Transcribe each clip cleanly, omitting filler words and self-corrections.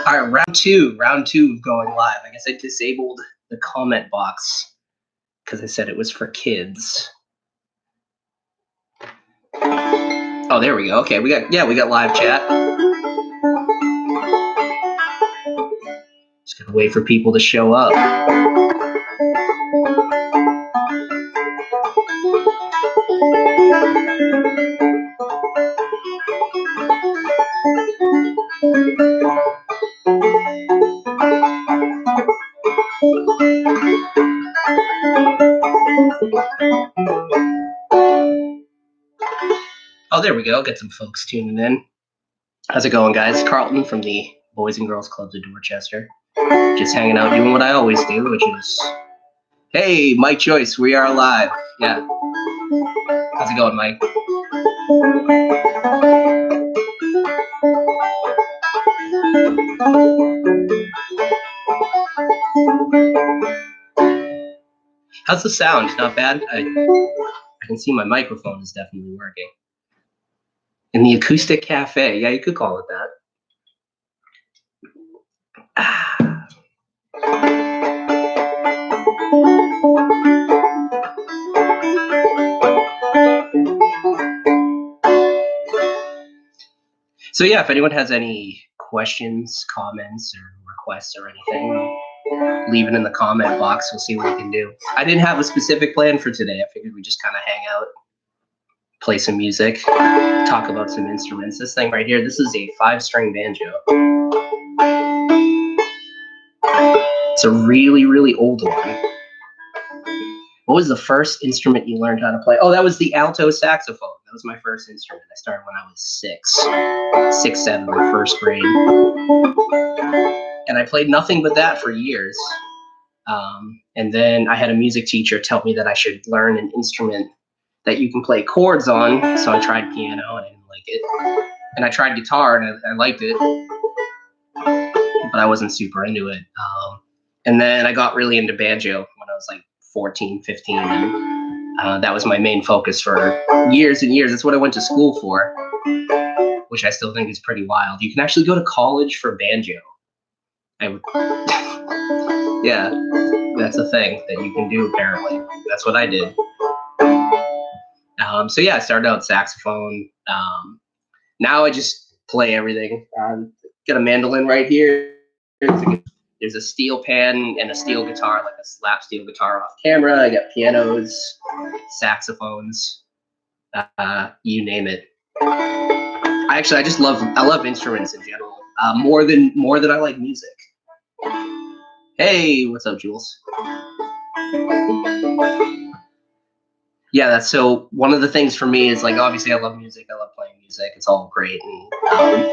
All right, round two of going live. I guess I disabled the comment box because I said it was for kids. Oh, there we go. Okay, we got live chat. Just gonna wait for people to show up. Oh, there we go. Get some folks tuning in. How's it going, guys? Carleton from the Boys and Girls Clubs of Dorchester. Just hanging out, doing what I always do, which is, hey, Mike Joyce, we are live. Yeah. How's it going, Mike? How's the sound? Not bad? I can see my microphone is definitely working. In the acoustic cafe. Yeah, you could call it that. So yeah, if anyone has any questions, comments, or requests or anything, leave it in the comment box. We'll see what we can do. I didn't have a specific plan for today. I figured we'd just kind of hang out, play some music, talk about some instruments. This thing right here, this is a 5-string banjo. It's a really, really old one. What was the first instrument you learned how to play? Oh, that was the alto saxophone. That was my first instrument. I started when I was 6, 7, in first grade. And I played nothing but that for years. And then I had a music teacher tell me that I should learn an instrument that you can play chords on. So I tried piano and I didn't like it. And I tried guitar and I liked it, but I wasn't super into it. And then I got really into banjo when I was like 14, 15. And that was my main focus for years and years. That's what I went to school for, which I still think is pretty wild. You can actually go to college for banjo. Yeah, that's a thing that you can do apparently. That's what I did. So yeah, I started out saxophone. Now I just play everything. Got a mandolin right here. There's a steel pan and a steel guitar, like a slap steel guitar off camera. I got pianos, saxophones, you name it. I love instruments in general, more than I like music. Hey, what's up, Jules? Yeah, that's so one of the things for me is like, obviously I love music. I love playing music. It's all great. And,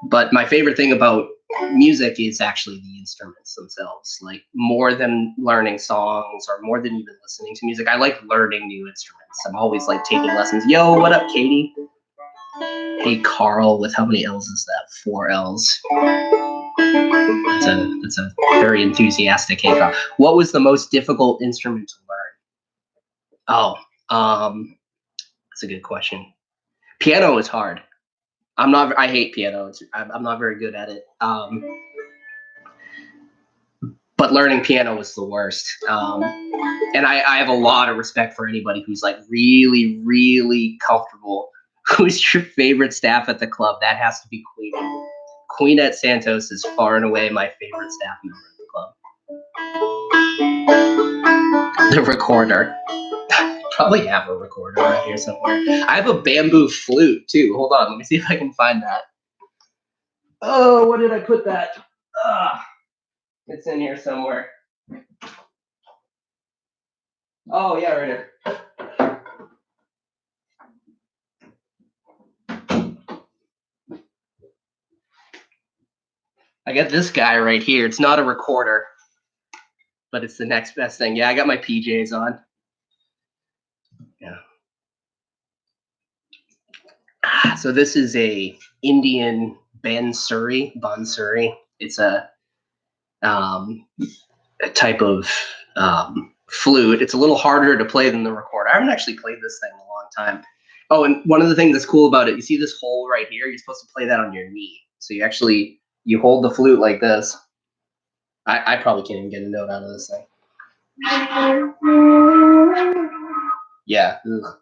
but my favorite thing about music is actually the instruments themselves, like more than learning songs or more than even listening to music. I like learning new instruments. I'm always like taking lessons. Yo, what up, Katie? Hey, Carl, with how many L's is that? 4 L's. That's a very enthusiastic hey, Carl. What was the most difficult instrument to learn? Oh, that's a good question. Piano is hard. I hate piano. I'm not very good at it. But learning piano was the worst. And I have a lot of respect for anybody who's like really, really comfortable. Who's your favorite staff at the club? That has to be Queen. Queenette Santos is far and away my favorite staff member at the club. The recorder. Probably have a recorder right here somewhere. I have a bamboo flute too. Hold on, let me see if I can find that. Oh, where did I put that? It's in here somewhere. Oh yeah, right here. I got this guy right here. It's not a recorder, but it's the next best thing. Yeah, I got my PJs on. Yeah. So this is a Indian bansuri. It's a type of flute. It's a little harder to play than the recorder. I haven't actually played this thing in a long time. Oh, and one of the things that's cool about it, you see this hole right here? You're supposed to play that on your knee. So you hold the flute like this. I probably can't even get a note out of this thing. Yeah. Ugh.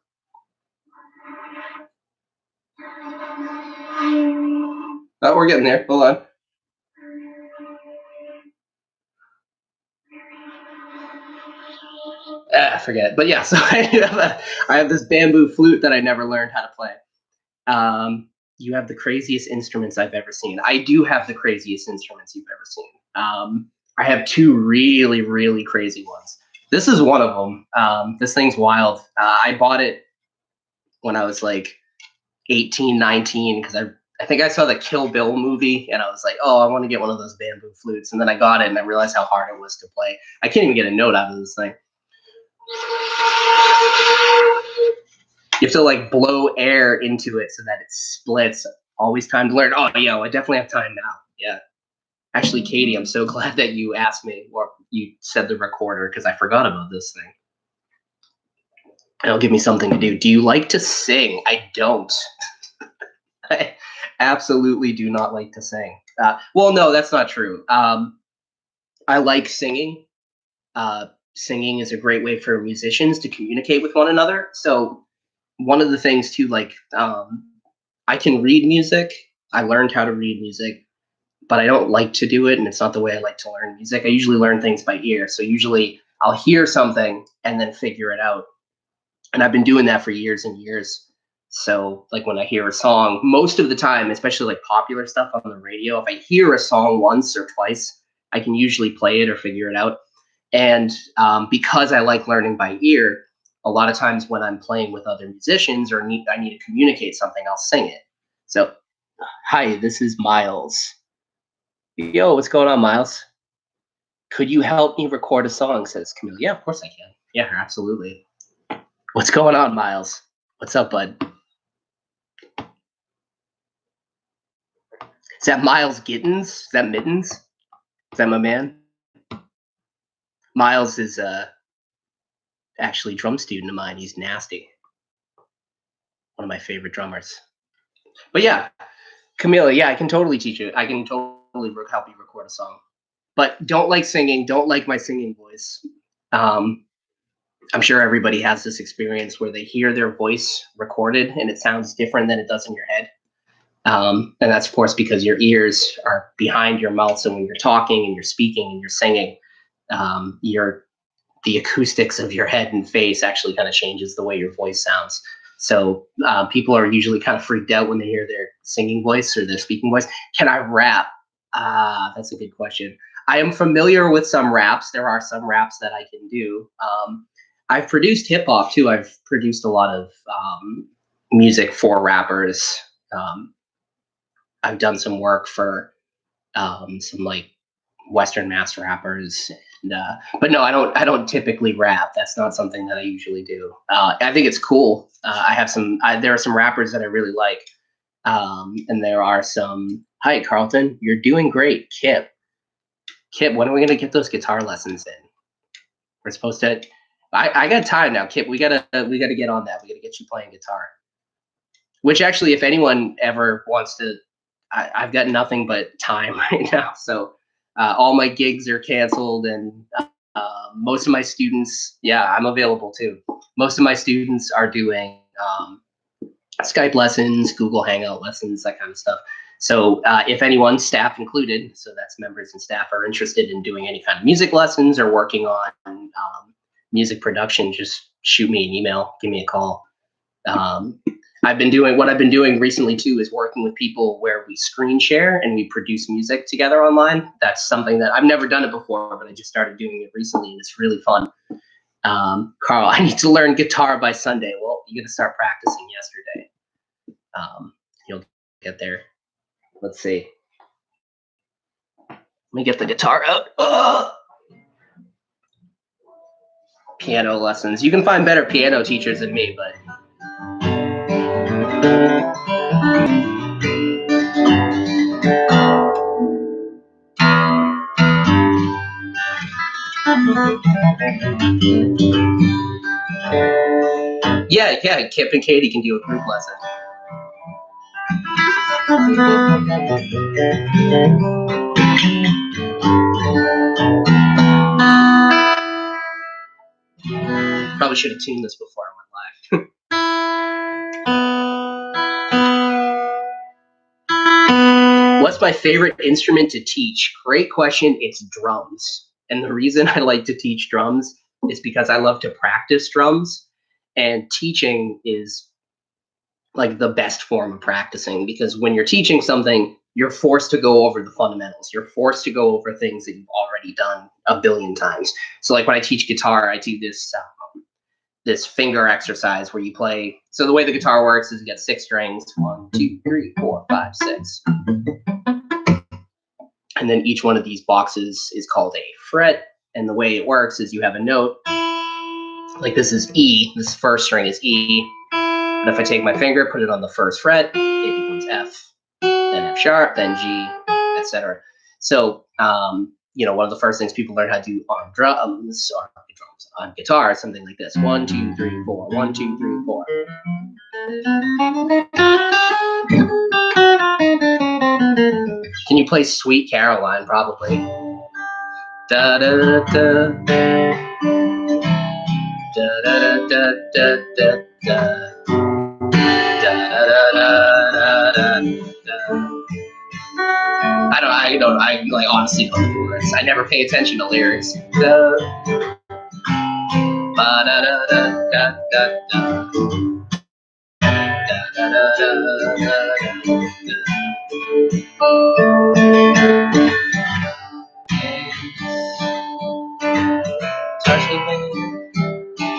Oh, we're getting there. Hold on. Forget it. But yeah, so I have this bamboo flute that I never learned how to play. You have the craziest instruments I've ever seen. I do have the craziest instruments you've ever seen. I have two really, really crazy ones. This is one of them. This thing's wild. I bought it when I was like 18, 19, because I think I saw the Kill Bill movie, and I was like, oh, I want to get one of those bamboo flutes. And then I got it, and I realized how hard it was to play. I can't even get a note out of this thing. You have to like blow air into it so that it splits. Always time to learn. Oh, yeah, I definitely have time now. Yeah. Actually, Katie, I'm so glad that you asked me, or you said the recorder, because I forgot about this thing. It'll give me something to do. Do you like to sing? I don't. I absolutely do not like to sing. Well, no, that's not true. I like singing. Singing is a great way for musicians to communicate with one another. So one of the things too, like I can read music. I learned how to read music, but I don't like to do it, and it's not the way I like to learn music. I usually learn things by ear. So usually I'll hear something and then figure it out. And I've been doing that for years and years. So like when I hear a song, most of the time, especially like popular stuff on the radio, if I hear a song once or twice, I can usually play it or figure it out. And because I like learning by ear, a lot of times when I'm playing with other musicians or I need to communicate something, I'll sing it. So, hi, this is Miles. Yo, what's going on, Miles? Could you help me record a song? Says Camille. Yeah, of course I can. Yeah, absolutely. What's going on, Miles? What's up, bud? Is that Miles Gittens? Is that Mittens? Is that my man? Miles is actually a drum student of mine. He's nasty. One of my favorite drummers. But yeah, Camila, yeah, I can totally teach you. I can totally help you record a song. But don't like singing. Don't like my singing voice. I'm sure everybody has this experience where they hear their voice recorded and it sounds different than it does in your head. And that's, of course, because your ears are behind your mouth. So when you're talking and you're speaking and you're singing, the acoustics of your head and face actually kind of changes the way your voice sounds. So people are usually kind of freaked out when they hear their singing voice or their speaking voice. Can I rap? That's a good question. I am familiar with some raps. There are some raps that I can do. I've produced hip hop too. I've produced a lot of music for rappers. I've done some work for some like Western Mass rappers. And, but no, I don't typically rap. That's not something that I usually do. I think it's cool. There are some rappers that I really like. And there are some, hi, Carleton, you're doing great. Kip, when are we going to get those guitar lessons in? We're supposed to, I got time now, Kip. We gotta get on that. We gotta get you playing guitar. Which actually, if anyone ever wants to, I've got nothing but time right now. So all my gigs are canceled, and most of my students, yeah, I'm available too. Most of my students are doing Skype lessons, Google Hangout lessons, that kind of stuff. So if anyone, staff included, so that's members and staff, are interested in doing any kind of music lessons or working on music production, just shoot me an email, give me a call. What I've been doing recently too is working with people where we screen share and we produce music together online. That's something that I've never done it before, but I just started doing it recently, and it's really fun. Carl, I need to learn guitar by Sunday. Well, you got to start practicing yesterday. You'll get there. Let's see. Let me get the guitar out. Piano lessons. You can find better piano teachers than me, but Yeah, Kip and Katie can do a group lesson. Probably should have tuned this before I went live. What's my favorite instrument to teach? Great question. It's drums. And the reason I like to teach drums is because I love to practice drums, and teaching is like the best form of practicing, because when you're teaching something, you're forced to go over the fundamentals. You're forced to go over things that you've already done a billion times. So like when I teach guitar, I do this finger exercise where you play. So the way the guitar works is you get 6 strings, 1, 2, 3, 4, 5, 6. And then each one of these boxes is called a fret. And the way it works is you have a note, like this is E, this first string is E. But if I take my finger, put it on the first fret, it becomes F, then F sharp, then G, etc. So, one of the first things people learn how to do on drums, on guitar, is something like this: 1, 2, 3, 4. 1, 2, 3, 4. Can you play Sweet Caroline? Probably. Da da da da da da da da da da. I like honestly don't know the words. I never pay attention to lyrics.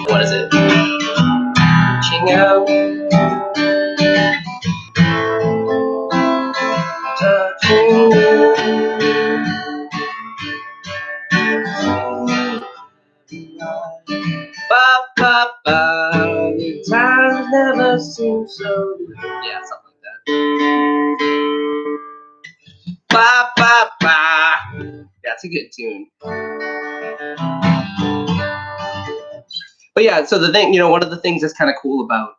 What is it? Reaching out. Touching you. Ba ba ba. The times never seem so good. Yeah, something like that. Ba ba ba. That's a good tune. But yeah, so the thing, one of the things that's kind of cool about,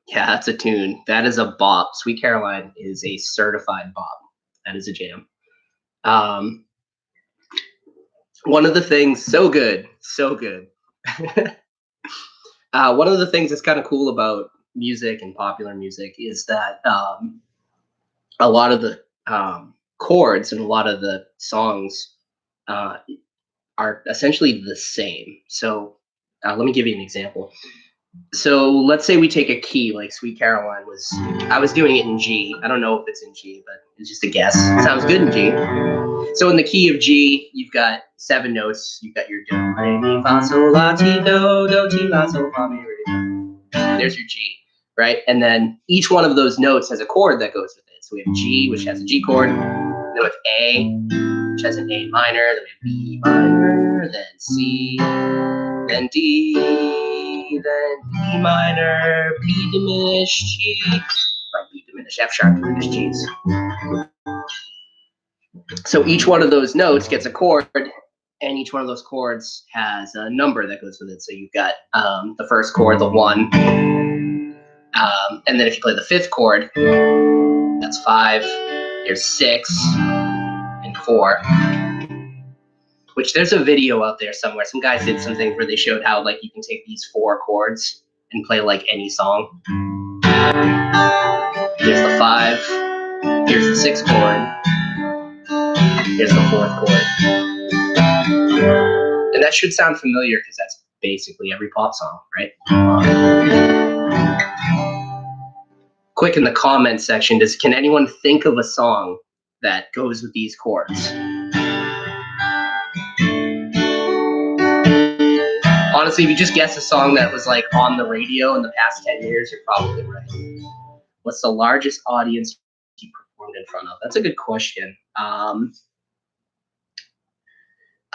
yeah, that's a tune. That is a bop. Sweet Caroline is a certified bop. That is a jam. One of the things, so good. One of the things that's kind of cool about music and popular music is that a lot of the chords and a lot of the songs are essentially the same. So let me give you an example. So let's say we take a key like Sweet Caroline was. I was doing it in G. I don't know if it's in G, but it's just a guess. It sounds good in G. So in the key of G, you've got 7 notes. You've got your do, re, mi, fa, sol, la, ti, do, ti, la, sol, fa, mi, re, do. There's your G, right? And then each one of those notes has a chord that goes with it. So we have G, which has a G chord. Then we have A, which has an A minor. Then we have B minor. Then C. Then D. Then E minor. B diminished G. Or B diminished F sharp diminished G's. So each one of those notes gets a chord, and each one of those chords has a number that goes with it. So you've got the first chord, the 1, and then if you play the 5th chord, that's 5. There's 6 and 4. Which there's a video out there somewhere. Some guys did something where they showed how like you can take these 4 chords and play like any song. Here's the 5. Here's the 6th chord. Here's the 4th chord. And that should sound familiar because that's basically every pop song, right? Quick in the comments section, can anyone think of a song that goes with these chords? Honestly, if you just guess a song that was like on the radio in the past 10 years, you're probably right. What's the largest audience you performed in front of? That's a good question.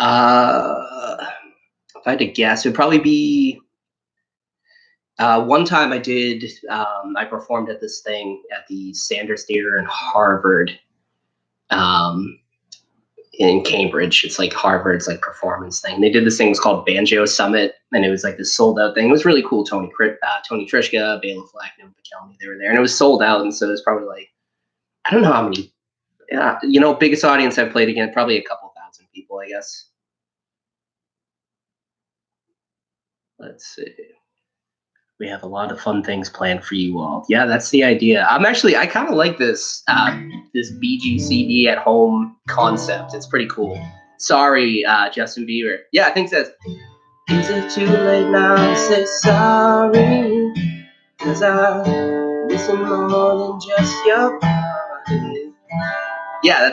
If I had to guess, it would probably be one time I performed at this thing at the Sanders Theater in Harvard. in Cambridge. It's like Harvard's like performance thing. They did this thing, it was called Banjo Summit, and it was like this sold out thing. It was really cool. Tony Trischka, Bela Fleck, and Kelly, they were there, and it was sold out. And so there's probably like, I don't know how many, biggest audience I've played again, probably a couple thousand people, I guess. Let's see. We have a lot of fun things planned for you all. Yeah, that's the idea. I kind of like this this BGCD at home concept. It's pretty cool. Sorry, Justin Bieber. Yeah, I think it says, is it too late now to say sorry? Cause I listen more than just your body. Yeah,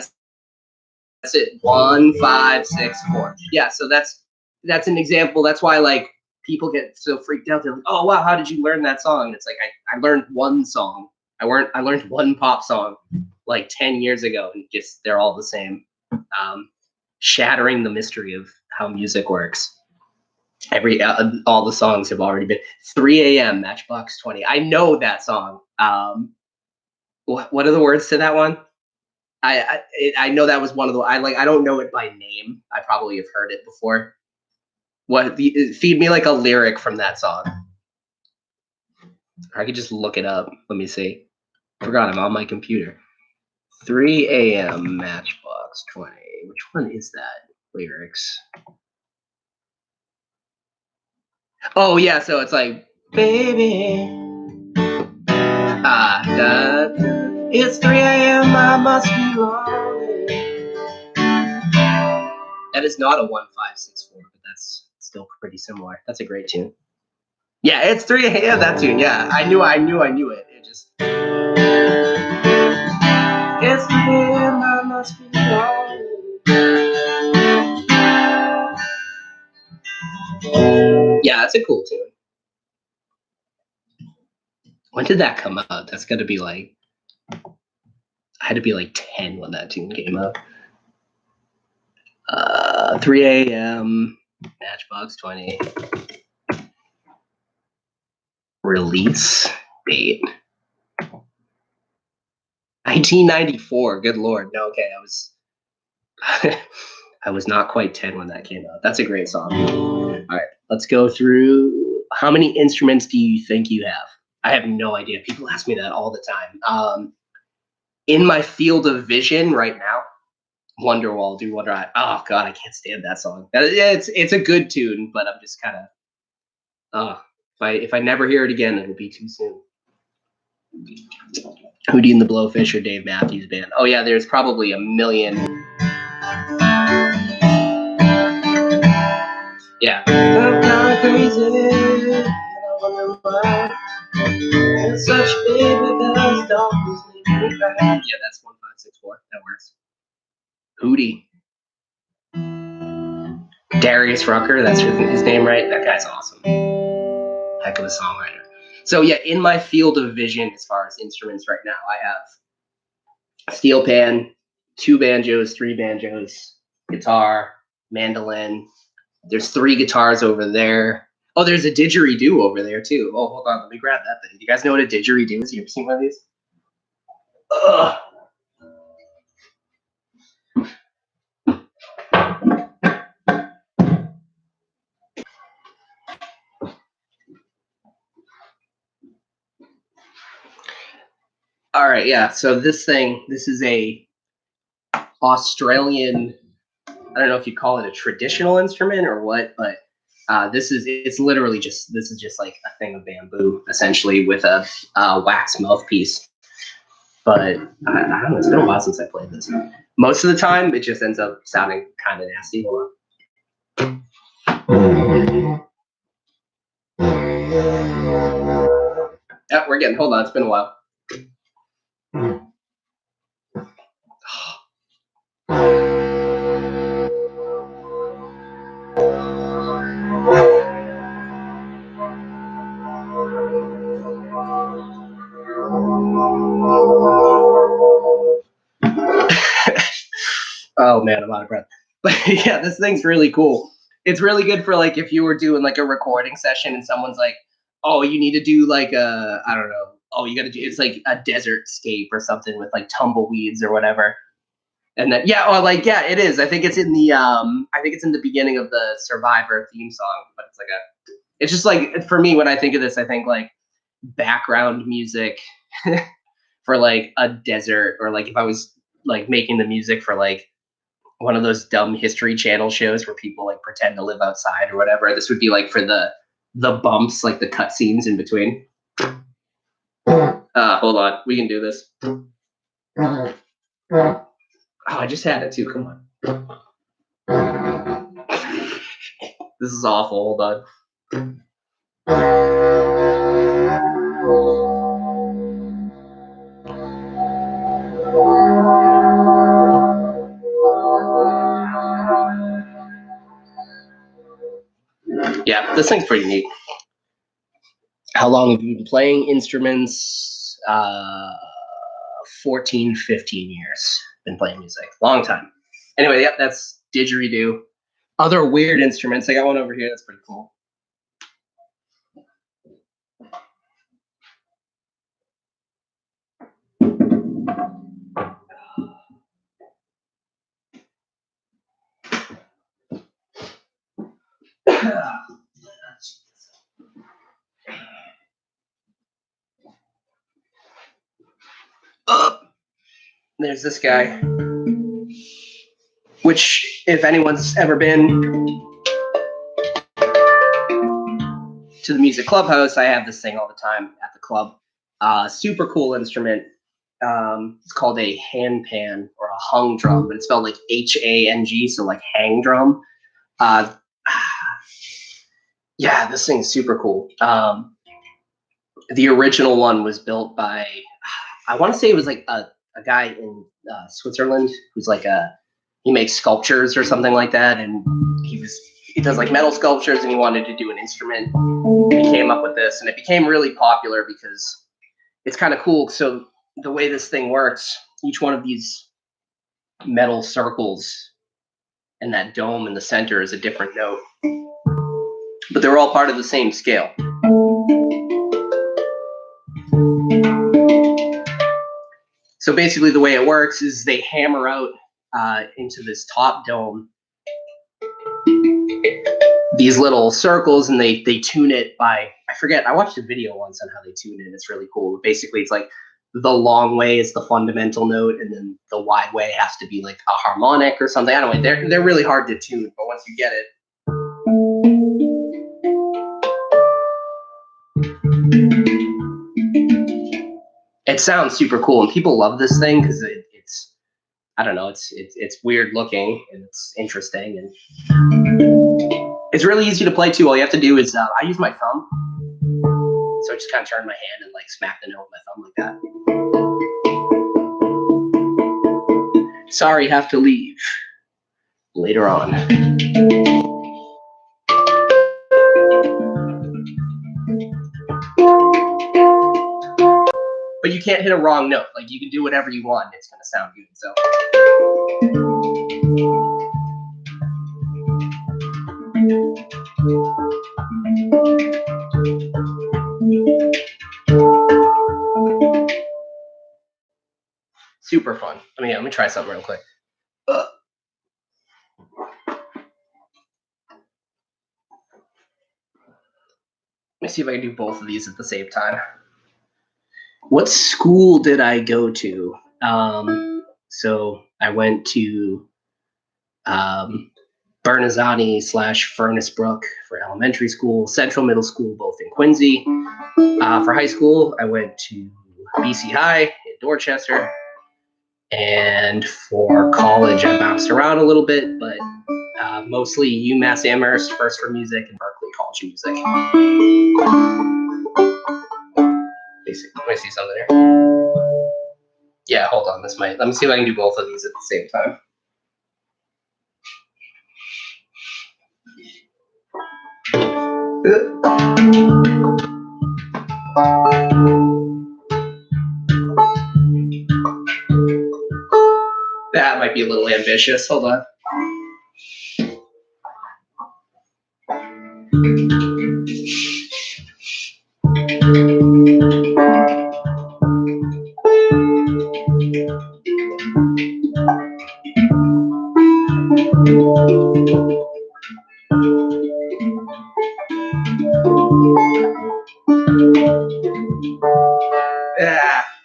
that's it. 1, 5, 6, 4. Yeah, so that's an example. That's why like people get so freaked out. They're like, oh wow, how did you learn that song? And it's like I learned one song. I learned one pop song like 10 years ago, and just they're all the same. Shattering the mystery of how music works. All the songs have already been 3 a.m. Matchbox 20. I know that song. What are the words to that one? I know that was one of the I don't know it by name. I probably have heard it before. Feed me like a lyric from that song. Or I could just look it up. Let me see. Forgot I'm on my computer. 3 a.m. Matchbox 20. Which one is that? Lyrics. Oh yeah, so it's like, baby, it's 3 a.m. I must be lonely. That is not a 1564, but that's still pretty similar. That's a great tune. Yeah, it's 3 a.m. That tune. Yeah, I knew it. It just, it's 3 a.m. I must be lonely. Yeah, that's a cool tune. When did that come out? That's got to be like, I had to be like 10 when that tune came out. 3 a.m. Matchbox 20. Release date 1994. Good lord. No, okay, I was not quite 10 when that came out. That's a great song. All right, let's go through. How many instruments do you think you have? I have no idea. People ask me that all the time. In my field of vision right now, Wonderwall, do Wonder Eye. Oh god, I can't stand that song. It's a good tune, but I'm just kind of, if I never hear it again, it'll be too soon. Hootie and the Blowfish or Dave Matthews Band. Oh yeah, there's probably a million. Yeah. I'm kinda crazy. I wonder why. And such baby bells don't make me cry. Yeah, that's 1564. That works. Hootie. Darius Rucker, that's his name, right? That guy's awesome. Heck of a songwriter. So yeah, in my field of vision, as far as instruments right now, I have steel pan, 2 banjos, 3 banjos, guitar, mandolin. There's 3 guitars over there. Oh, there's a didgeridoo over there too. Oh, hold on, let me grab that thing. Do you guys know what a didgeridoo is? You ever seen one of these? Ugh. All right, yeah. So this is a Australian, I don't know if you call it a traditional instrument or what, but it's literally just like a thing of bamboo, essentially, with a wax mouthpiece. But I don't know, it's been a while since I played this. Most of the time, it just ends up sounding kind of nasty. Hold on. Yeah, we're getting, hold on, it's been a while. Oh man, I'm out of breath. But yeah, this thing's really cool. It's really good for like if you were doing like a recording session and someone's like, oh, you need to do like I don't know. Oh, you got to do, it's like a desert scape or something with like tumbleweeds or whatever. And then it is. I think it's in the beginning of the Survivor theme song, but it's just like, for me, when I think of this, I think like background music for like a desert, or like if I was like making the music for like one of those dumb History Channel shows where people like pretend to live outside or whatever. This would be like for the bumps, like the cut scenes in between. Hold on, we can do this. Oh, I just had it too. Come on. This is awful. Hold on. Yeah, this thing's pretty neat. How long have you been playing instruments? 14, 15 years. Been playing music. Long time. Anyway, yep, that's didgeridoo. Other weird instruments. I got one over here that's pretty cool. There's this guy, which, if anyone's ever been to the music clubhouse, I have this thing all the time at the club. Super cool instrument. It's called a Hanpan, or a hung drum, but it's spelled like H-A-N-G, so like hang drum. Yeah, this thing's super cool. The original one was built by, I want to say it was like a guy in Switzerland who's like he makes sculptures or something like that, and he does like metal sculptures, and he wanted to do an instrument. He came up with this, and it became really popular because it's kind of cool. So the way this thing works, each one of these metal circles and that dome in the center is a different note, but they're all part of the same scale. So basically the way it works is they hammer out into this top dome these little circles, and they tune it by, I forget, I watched a video once on how they tune it. It's really cool. Basically, it's like the long way is the fundamental note, and then the wide way has to be like a harmonic or something. I don't know. They're really hard to tune, but once you get it, it sounds super cool, and people love this thing because it's, I don't know, it's weird looking, and it's interesting, and it's really easy to play too. All you have to do is I use my thumb, so I just kind of turn my hand and like smack the note with my thumb like that. Sorry, have to leave later on. But you can't hit a wrong note. Like, you can do whatever you want, it's gonna sound good. So. Super fun. Let me try something real quick. Let me see if I can do both of these at the same time. What school did I go to? So I went to Bernazzani/Furnace Brook for elementary school, Central Middle School, both in Quincy. For high school, I went to BC High in Dorchester. And for college, I bounced around a little bit, but mostly UMass Amherst, first for music, and Berkeley College of Music. Let me see something here. Yeah, hold on. Let me see if I can do both of these at the same time. That might be a little ambitious. Hold on.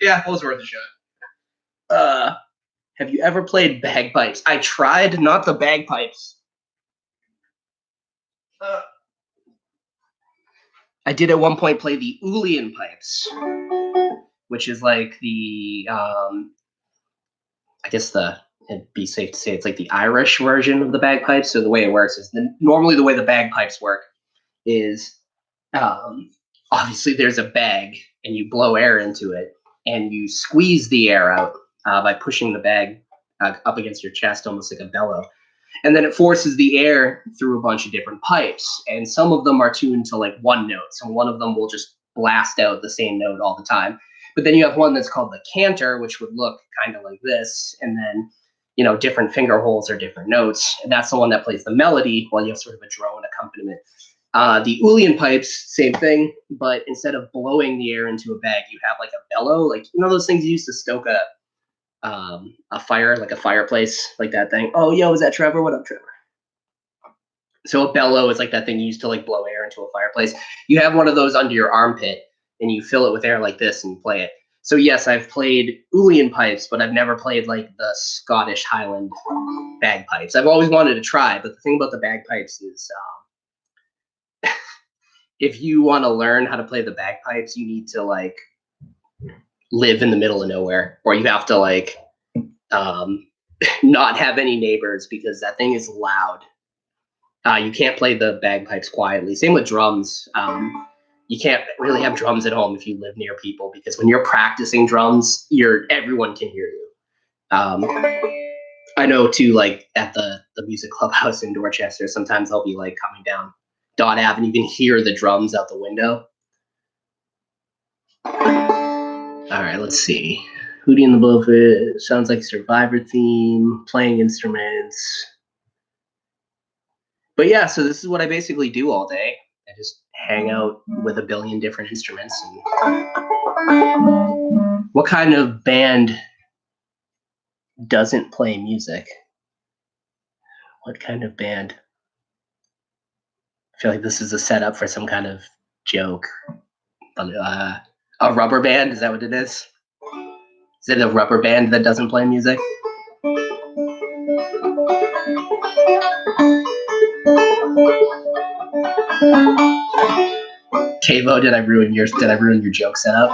Yeah, it was worth a shot. Have you ever played bagpipes? I tried, not the bagpipes. I did at one point play the Uilleann pipes, which is like the, I guess it'd be safe to say it's like the Irish version of the bagpipes. So the way it works is normally the way the bagpipes work is obviously there's a bag and you blow air into it and you squeeze the air out by pushing the bag up against your chest, almost like a bellow. And then it forces the air through a bunch of different pipes. And some of them are tuned to like one note. So one of them will just blast out the same note all the time. But then you have one that's called the cantor, which would look kind of like this. And then, you know, different finger holes are different notes. And that's the one that plays the melody while you have sort of a drone accompaniment. The Uilleann pipes, same thing, but instead of blowing the air into a bag, you have like a bellow, like, you know, those things you used to stoke a fire, like a fireplace, like that thing. Oh, yo, is that Trevor? What up, Trevor? So a bellow is like that thing you used to like blow air into a fireplace. You have one of those under your armpit and you fill it with air like this and you play it. So yes, I've played Uilleann pipes, but I've never played like the Scottish Highland bagpipes. I've always wanted to try, but the thing about the bagpipes is if you want to learn how to play the bagpipes, you need to like live in the middle of nowhere, or you have to like not have any neighbors because that thing is loud. You can't play the bagpipes quietly. Same with drums. You can't really have drums at home if you live near people, because when you're practicing drums, everyone can hear you. I know too, like at the music clubhouse in Dorchester, sometimes I'll be like coming down Dot Ave and you can hear the drums out the window. All right, let's see. Hootie and the Blowfish sounds like Survivor theme, playing instruments. But yeah, so this is what I basically do all day. I just hang out with a billion different instruments. And what kind of band doesn't play music? What kind of band? I feel like this is a setup for some kind of joke. A rubber band, is that what it is? Is it a rubber band that doesn't play music? Kavo, did I ruin your joke setup?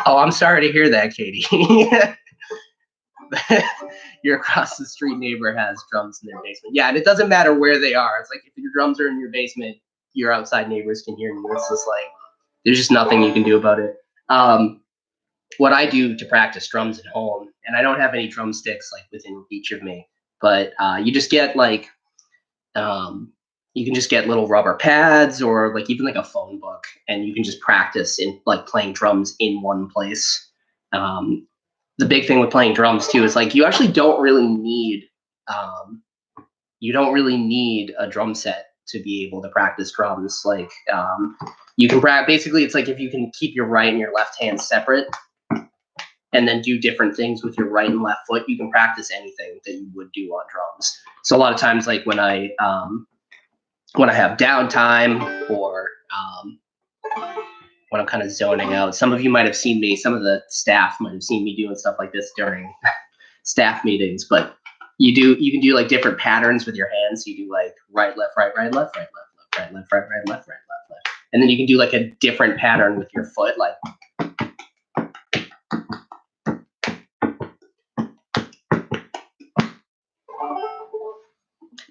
Oh, I'm sorry to hear that, Katie. Your across the street neighbor has drums in their basement. Yeah, and it doesn't matter where they are. It's like if your drums are in your basement, your outside neighbors can hear you. It's just like there's just nothing you can do about it. What I do to practice drums at home, and I don't have any drumsticks like within reach of me, but you just get like you can just get little rubber pads or like even like a phone book, and you can just practice in like playing drums in one place. The big thing with playing drums too is like you actually don't really need a drum set to be able to practice drums. Like you can basically it's like if you can keep your right and your left hand separate and then do different things with your right and left foot, you can practice anything that you would do on drums. So a lot of times, like when I have downtime or when I'm kind of zoning out, some of you might have seen me, some of the staff might have seen me doing stuff like this during staff meetings, but you can do like different patterns with your hands. You do like right, left, right, right, left, right, left, left, right, left, right, right, left, right, left, left. And then you can do like a different pattern with your foot, like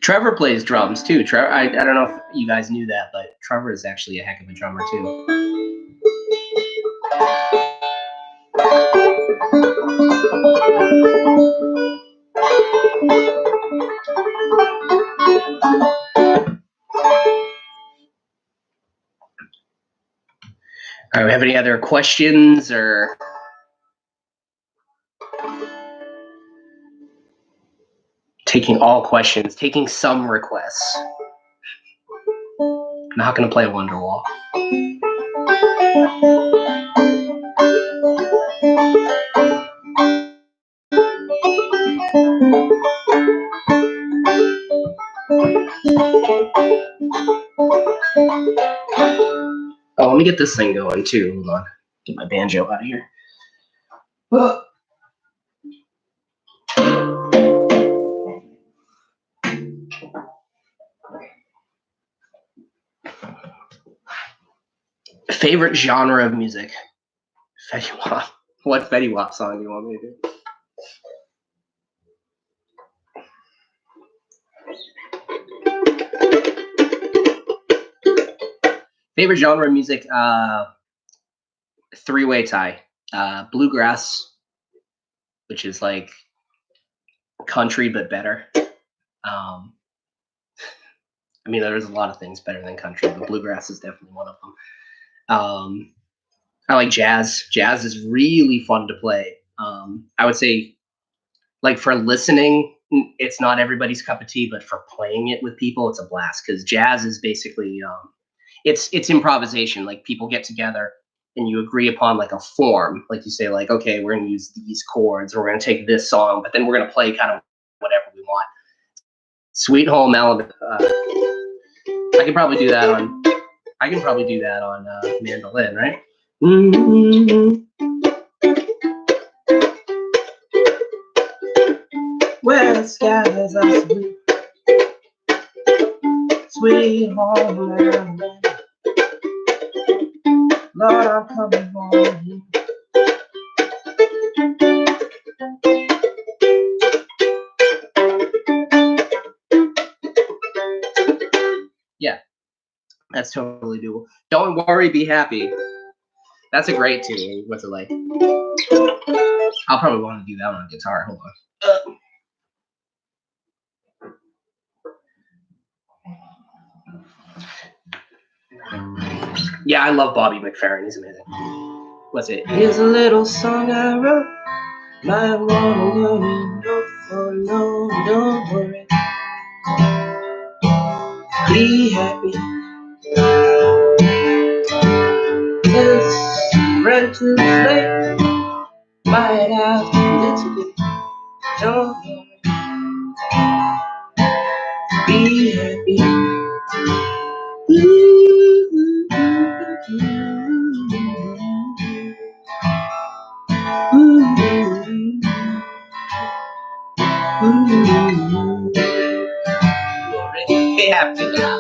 Trevor plays drums too. Trevor, I don't know if you guys knew that, but Trevor is actually a heck of a drummer too. All right, we have any other questions or? Taking all questions, taking some requests. I'm not going to play Wonderwall. Oh, let me get this thing going too. Hold on. Get my banjo out of here. Favorite genre of music? Fetty Wap. What Fetty Wap song do you want me to do? Favorite genre of music? Three-way tie. Bluegrass, which is like country but better. I mean, there's a lot of things better than country, but bluegrass is definitely one of them. I like jazz. Jazz is really fun to play. I would say, like, for listening, it's not everybody's cup of tea, but for playing it with people, it's a blast. Because jazz is basically it's improvisation. Like, people get together and you agree upon like a form. Like, you say, like, okay, we're gonna use these chords, or we're gonna take this song, but then we're gonna play kind of whatever we want. Sweet Home Alabama. I can probably do that on mandolin, right? Mm-hmm. Where the skies are sweet, sweet home Alabama. Lord, I'm coming home. Yeah, that's totally doable. Don't worry, be happy. That's a great tune. What's it like? I'll probably want to do that on guitar. Hold on. Yeah, I love Bobby McFerrin. He's amazing. What's it? Here's a little song I wrote. Might wanna learn it note for note. Don't worry. Be happy. It's ready to play. Might have a little bit. Don't worry. Be happy. Be happy now.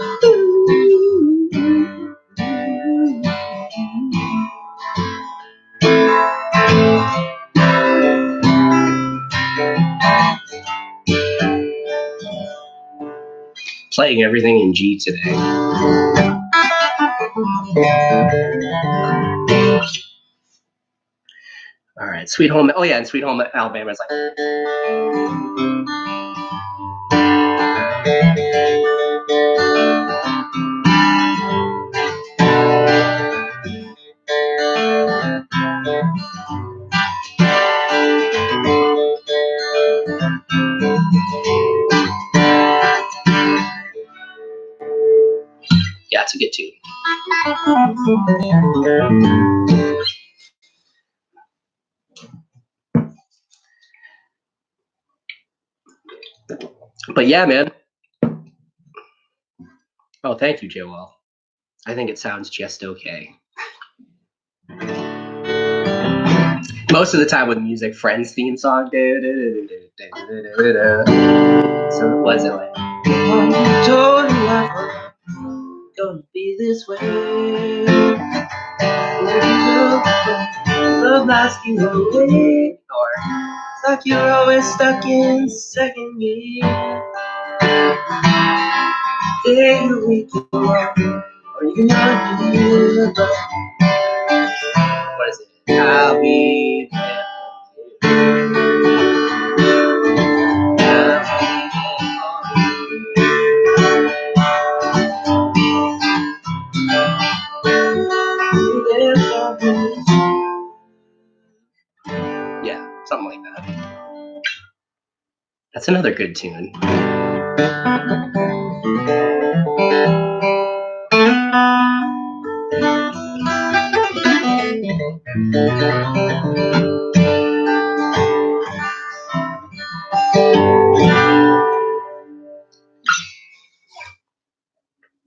Playing everything in G today. All right, Sweet Home. Oh yeah, and Sweet Home Alabama is like. Yeah, it's a good tune. But yeah, man. Oh, thank you, Joel. I think it sounds just okay. Most of the time with music, Friends theme song. So what is it like? I'm totally not gonna be this way. Love asking away, or it's like you're always stuck in second gear. Day you wake up, or you're not here. What is it? I'll be there. Yeah, something like that. That's another good tune.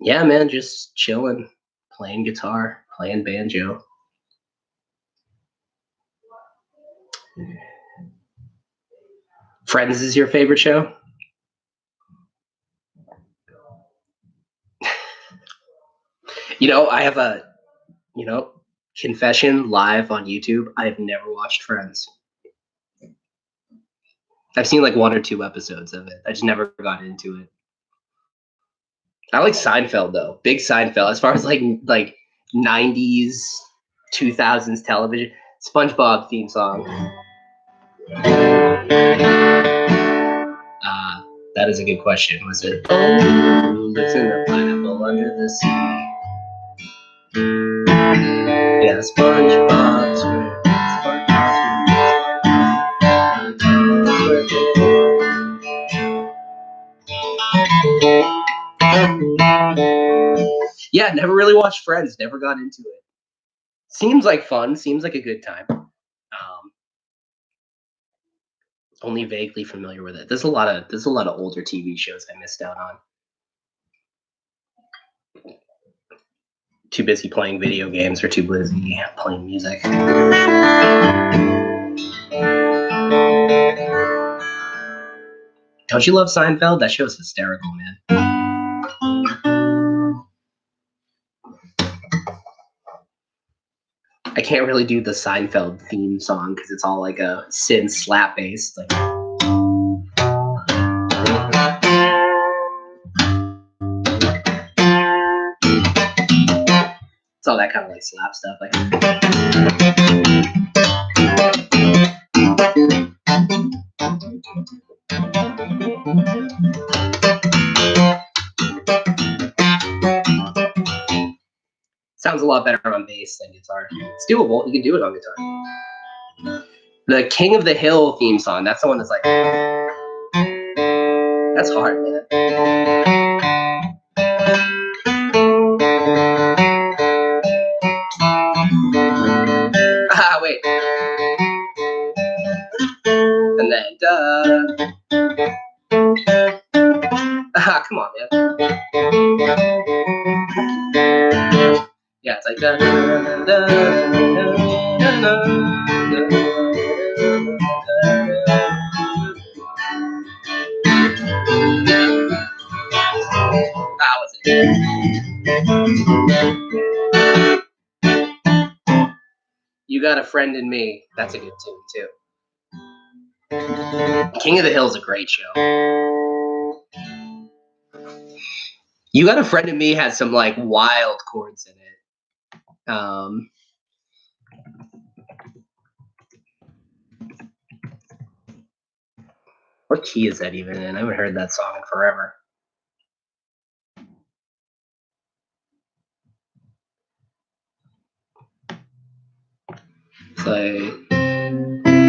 Yeah, Yeah, man, just chilling, playing guitar, playing banjo. Friends is your favorite show? I have a, confession live on YouTube. I've never watched Friends. I've seen like 1 or 2 episodes of it. I just never got into it. I like Seinfeld though. Big Seinfeld. As far as like 90s, 2000s television, SpongeBob theme song. That is a good question. Was it? Oh, who lives in the pineapple under the sea? Yeah, SpongeBob SquarePants. Yeah, never really watched Friends. Never got into it. Seems like fun. Seems like a good time. Only vaguely familiar with it. There's a lot of older TV shows I missed out on. Too busy playing video games or too busy playing music. Don't you love Seinfeld? That show's hysterical, man. I can't really do the Seinfeld theme song because it's all like a synth slap bass. Like, it's all that kind of like slap stuff. Like, sounds a lot better on bass than guitar. It's doable. You can do it on guitar. The King of the Hill theme song. That's the one that's like, that's hard, man. Wait. And then, come on, man. Yeah, it's like, what's it? You Got a Friend in Me. That's a good tune, too. King of the Hill is a great show. You Got a Friend in Me has some like wild chords in it. What key is that even in? I haven't heard that song in forever. It's like,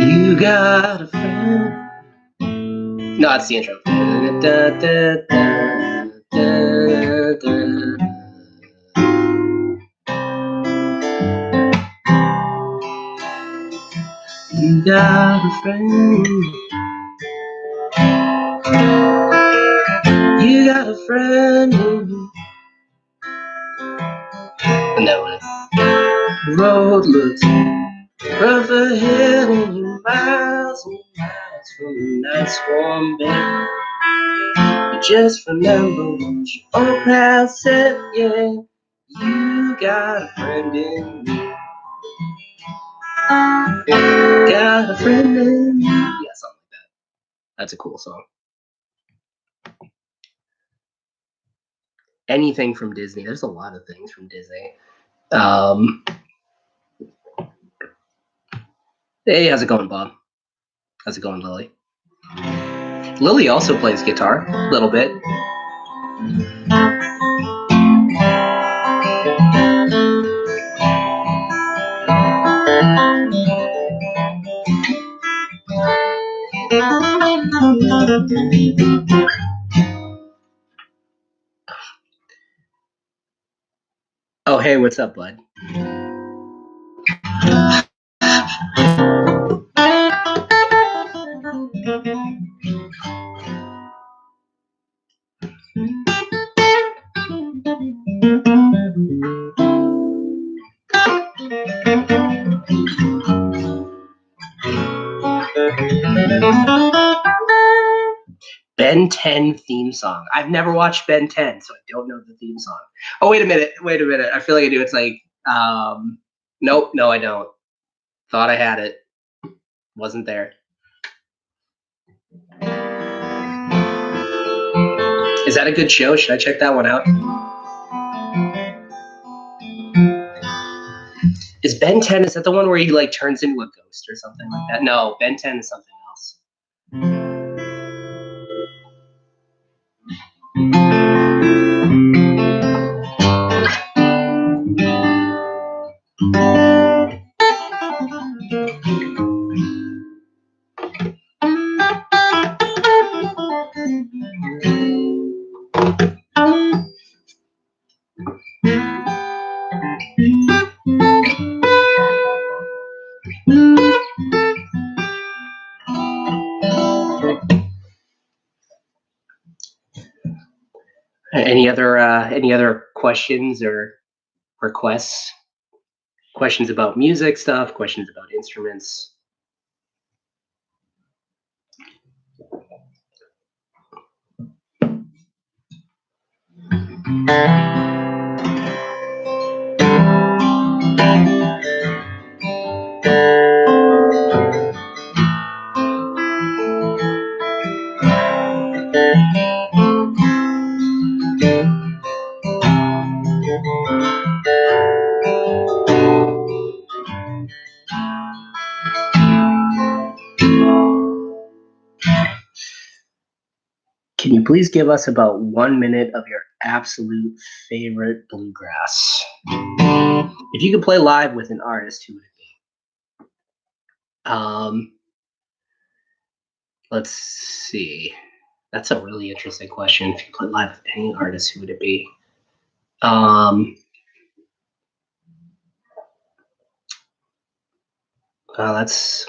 you got a friend. No, it's the intro. You got a friend. You got a friend. And then when the road looks rough ahead and you're miles and miles from a nice warm bed, you just remember what your old pal said, yeah. You got a friend in me. Got a friend in me. Yeah, something like that. That's a cool song. Anything from Disney. There's a lot of things from Disney. Hey, how's it going, Bob? How's it going, Lily? Lily also plays guitar a little bit. Oh, hey, what's up, bud? Ben 10 theme song. I've never watched Ben 10, so I don't know the theme song. Oh, wait a minute. I feel like I do. It's like, nope, no, I don't. Thought I had it. Wasn't there. Is that a good show? Should I check that one out? Is Ben 10, is that the one where he like turns into a ghost or something like that? No, Ben 10 is something else. Any other questions or requests? Questions about music stuff, questions about instruments. Can you please give us about 1 minute of your absolute favorite bluegrass? If you could play live with an artist, who would it be? Let's see. That's a really interesting question. If you play live with any artist, who would it be? That's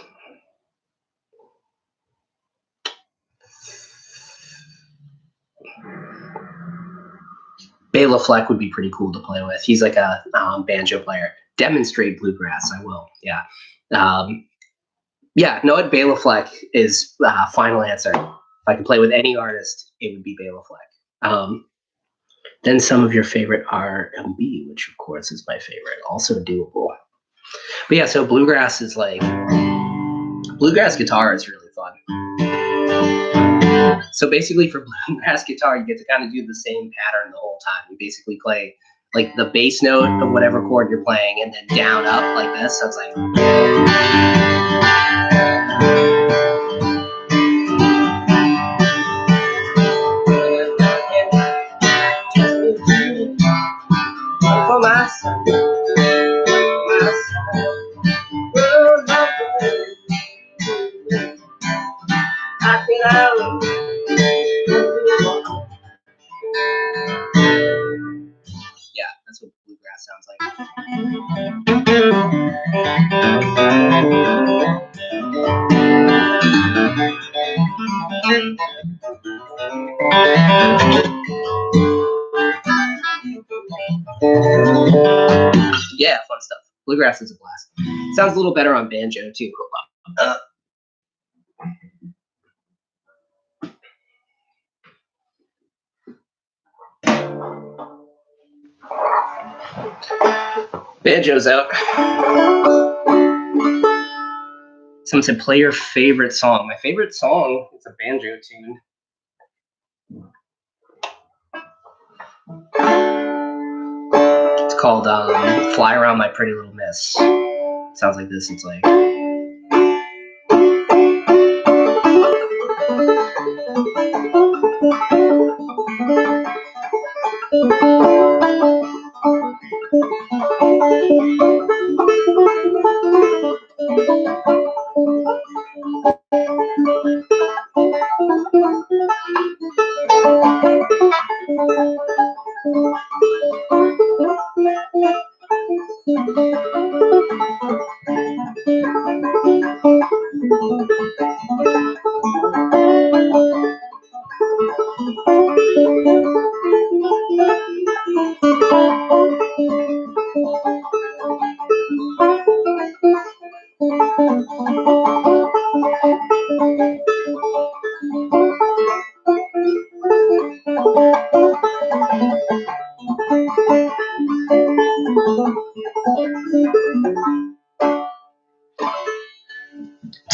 Bela Fleck would be pretty cool to play with. He's like a banjo player. Demonstrate bluegrass, I will. Yeah. Yeah, no, Bela Fleck is final answer. If I could play with any artist, it would be Bela Fleck. Then some of your favorite R&B, which of course is my favorite, also doable. But yeah, so bluegrass is like, bluegrass guitar is really fun. So basically for bluegrass guitar, you get to kind of do the same pattern the whole time. You basically play like the bass note of whatever chord you're playing and then down up like this. So it's like. Yeah, that's what bluegrass sounds like. Yeah, fun stuff. Bluegrass is a blast. Sounds a little better on banjo too. Banjo's out. Someone said, play your favorite song. My favorite song is a banjo tune. It's called Fly Around My Pretty Little Miss. Sounds like this. It's like.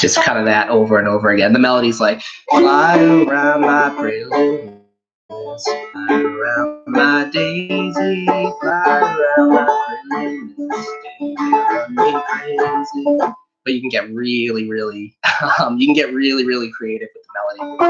just kind of that over and over again. The melody's like, fly around my pretty little miss, fly around my daisy, fly around my pretty little miss, run me crazy. But you can get really, really, really creative with the melody.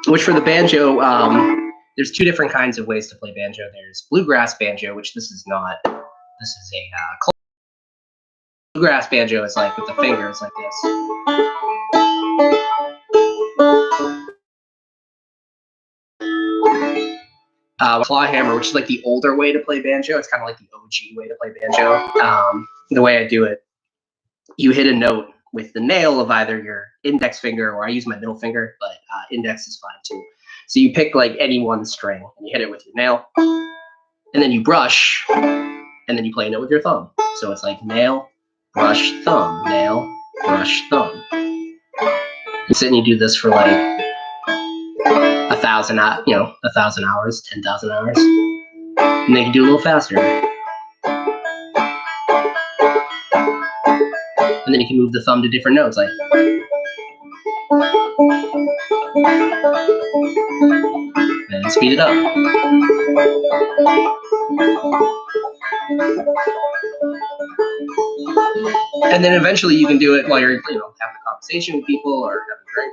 Which for the banjo, there's two different kinds of ways to play banjo. There's bluegrass banjo, which this is not. This is a bluegrass banjo is like with the fingers like this. Claw hammer, which is like the older way to play banjo. It's kind of like the OG way to play banjo. The way I do it, you hit a note with the nail of either your index finger, or I use my middle finger, but index is fine too. So you pick like any one string and you hit it with your nail, and then you brush, and then you play a note with your thumb. So it's like nail, brush, thumb, nail, brush, thumb. And so then you do this for like 1,000 hours, 10,000 hours, and then you do a little faster. And then you can move the thumb to different notes, like. And speed it up. And then eventually you can do it while you're, having a conversation with people or having a drink.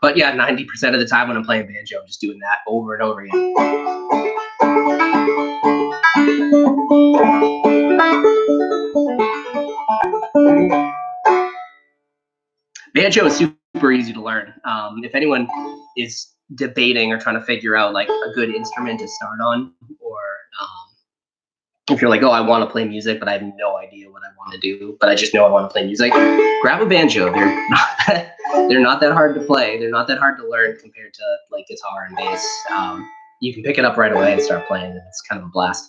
But yeah, 90% of the time when I'm playing banjo, I'm just doing that over and over again. Banjo is super easy to learn. If anyone is debating or trying to figure out like a good instrument to start on, or if you're like, oh, I want to play music, but I have no idea what I want to do, but I just know I want to play music, grab a banjo. They're not that hard to play. They're not that hard to learn compared to like guitar and bass. You can pick it up right away and start playing, and it's kind of a blast.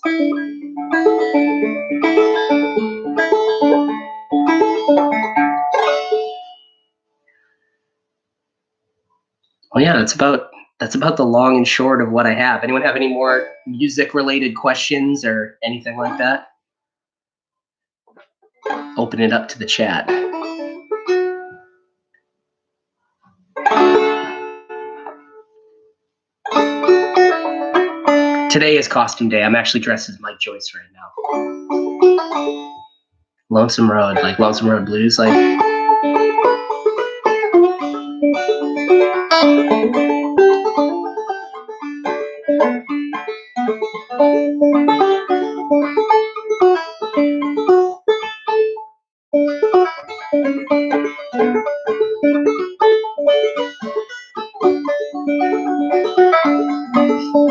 Well, yeah, that's about the long and short of what I have. Anyone have any more music-related questions or anything like that? Open it up to the chat. Today is costume day. I'm actually dressed as Mike Joyce right now. Lonesome Road, like Lonesome Road Blues, like.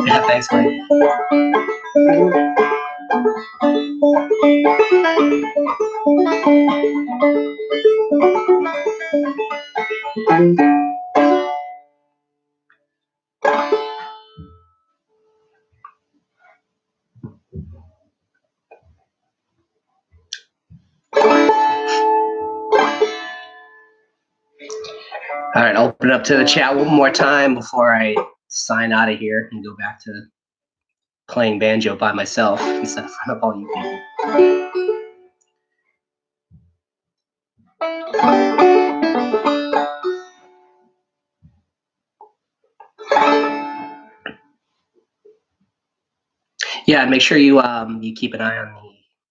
Yeah, thanks, Mike. All right, I'll open it up to the chat one more time before I sign out of here and go back to playing banjo by myself instead of in front of all you people. Yeah, and make sure you keep an eye on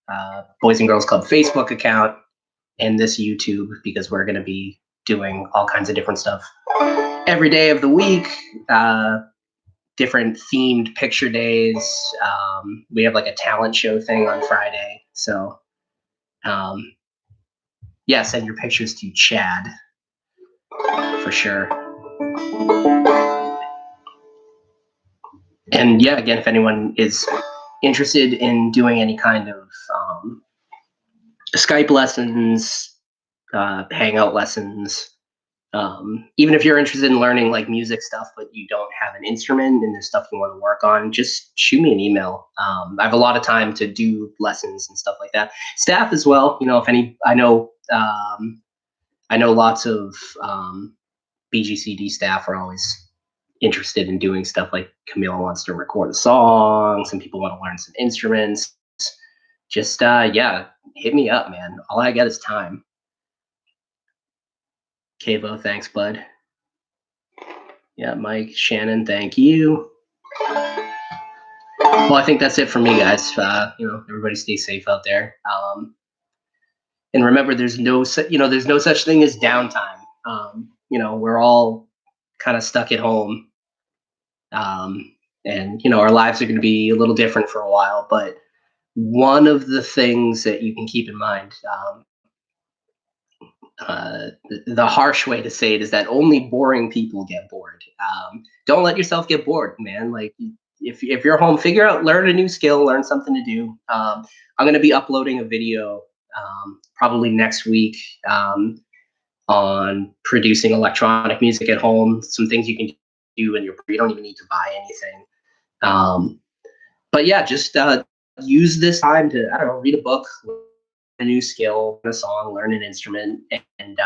the Boys and Girls Club Facebook account and this YouTube, because we're going to be doing all kinds of different stuff every day of the week. Different themed picture days. We have like a talent show thing on Friday. So, yeah, send your pictures to Chad for sure. And yeah, again, if anyone is interested in doing any kind of Skype lessons, Hangout lessons, Even if you're interested in learning like music stuff, but you don't have an instrument and there's stuff you want to work on, just shoot me an email. I have a lot of time to do lessons and stuff like that. Staff as well. You know, if any, I know lots of BGCD staff are always interested in doing stuff like Camila wants to record a song. Some people want to learn some instruments. Just yeah, hit me up, man. All I got is time. Kavo, thanks, bud. Yeah, Mike, Shannon, thank you. Well, I think that's it for me, guys. You know, everybody stay safe out there. And remember, there's no such thing as downtime. You know, we're all kind of stuck at home, and you know, our lives are going to be a little different for a while. But one of the things that you can keep in mind, the harsh way to say it is that only boring people get bored. Don't let yourself get bored, man. Like if you're home, learn a new skill, learn something to do. I'm going to be uploading a video probably next week on producing electronic music at home. Some things you can do, and you don't even need to buy anything. But yeah, just use this time to, I don't know, read a book, a new skill, a song, learn an instrument, and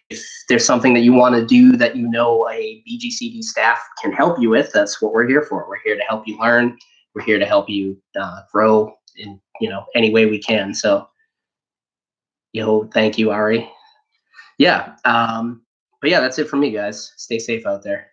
if there's something that you want to do that you know a BGCD staff can help you with, that's what we're here for. We're here to help you learn. We're here to help you grow in any way we can. So, thank you, Ari. Yeah, but yeah, that's it for me, guys. Stay safe out there.